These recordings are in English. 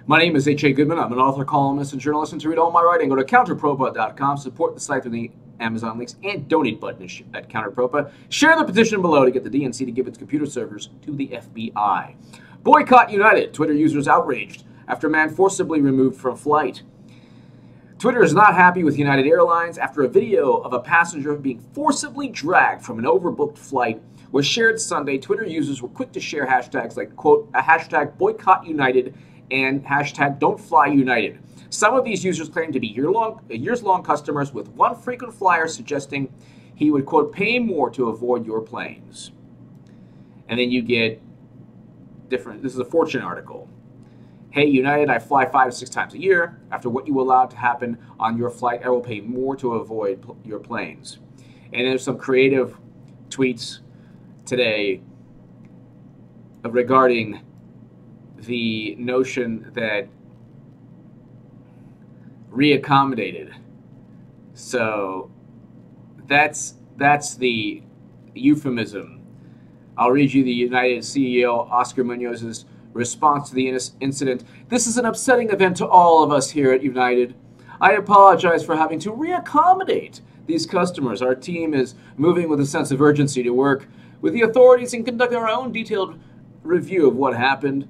My name is H.A. Goodman. I'm an author, columnist, and journalist. And to read all my writing, go to counterpropa.com, support the site through the Amazon links, and donate button at Counterpropa. Share the petition below to get the DNC to give its computer servers to the FBI. Boycott United. Twitter users outraged after man forcibly removed from flight. Twitter is not happy with United Airlines after a video of a passenger being forcibly dragged from an overbooked flight was shared Sunday. Twitter users were quick to share hashtags like, quote, a hashtag boycott United and hashtag don't fly United. Some of these users claim to be years-long customers, with one frequent flyer suggesting he would, quote, pay more to avoid your planes. And then you get different, this is a Fortune article. Hey, United, I fly 5 to 6 times a year. After what you allowed to happen on your flight, I will pay more to avoid your planes. And there's some creative tweets today regarding the notion that re-accommodated. So that's the euphemism. I'll read you the United CEO Oscar Munoza's response to the incident. This is an upsetting event to all of us here at United. I apologize for having to re-accommodate these customers. Our team is moving with a sense of urgency to work with the authorities and conduct our own detailed review of what happened.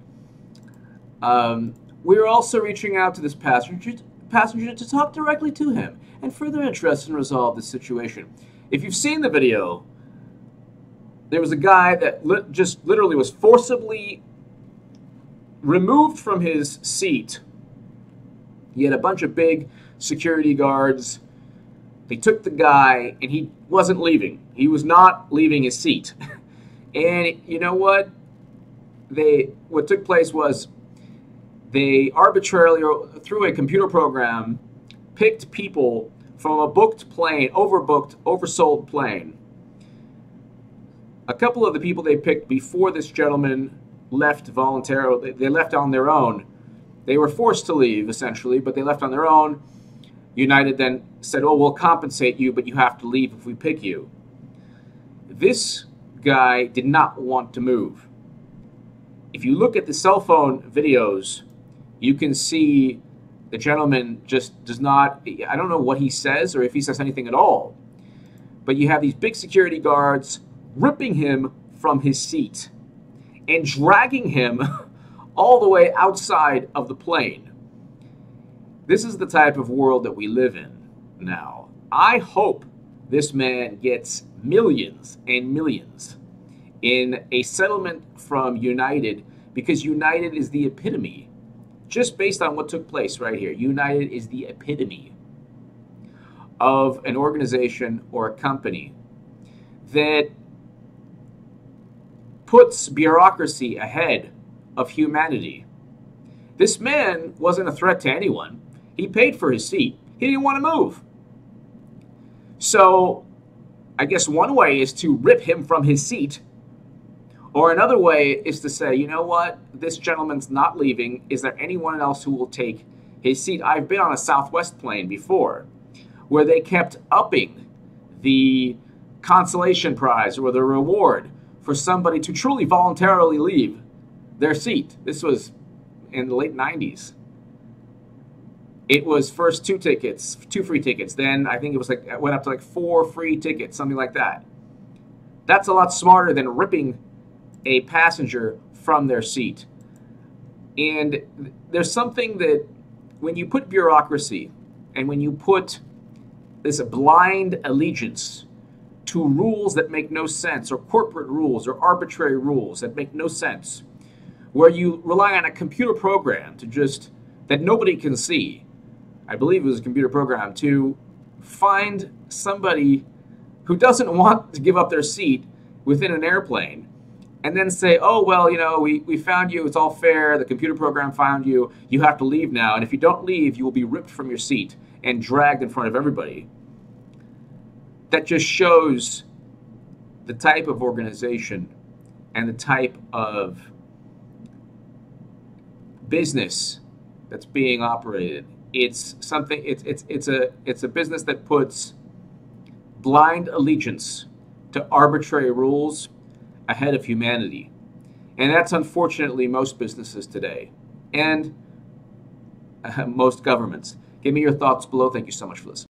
We're also reaching out to this passenger to talk directly to him and further address and resolve the situation. If you've seen the video, there was a guy that just literally was forcibly removed from his seat. He had a bunch of big security guards. They took the guy, and he wasn't leaving. He was not leaving his seat. And you know what? What took place was they arbitrarily, through a computer program, picked people from a booked plane, overbooked, oversold plane. A couple of the people they picked before this gentleman left voluntarily, they left on their own. They were forced to leave, essentially, but they left on their own. United then said, oh, we'll compensate you, but you have to leave if we pick you. This guy did not want to move. If you look at the cell phone videos, you can see the gentleman just does not, I don't know what he says or if he says anything at all, but you have these big security guards ripping him from his seat and dragging him all the way outside of the plane. This is the type of world that we live in now. I hope this man gets millions and millions in a settlement from United, because United is the epitome, just based on what took place right here. United is the epitome of an organization or a company that puts bureaucracy ahead of humanity. This man wasn't a threat to anyone. He paid for his seat. He didn't want to move. So I guess one way is to rip him from his seat, or another way is to say, you know what, this gentleman's not leaving. Is there anyone else who will take his seat? I've been on a Southwest plane before where they kept upping the consolation prize or the reward for somebody to truly voluntarily leave their seat. This was in the late 90s. It was first 2 tickets, 2 free tickets. Then I think it was like, it went up to like 4 free tickets, something like that. That's a lot smarter than ripping a passenger from their seat. And there's something that when you put bureaucracy and when you put this blind allegiance to rules that make no sense, or corporate rules or arbitrary rules that make no sense, where you rely on a computer program to just, that nobody can see, I believe it was a computer program, to find somebody who doesn't want to give up their seat within an airplane, and then say, oh, well, you know, we found you, it's all fair, the computer program found you, you have to leave now, and if you don't leave, you will be ripped from your seat and dragged in front of everybody. That just shows the type of organization and the type of business that's being operated. It's something. It's a business that puts blind allegiance to arbitrary rules ahead of humanity, and that's unfortunately most businesses today. And most governments. Give me your thoughts below. Thank you so much for listening.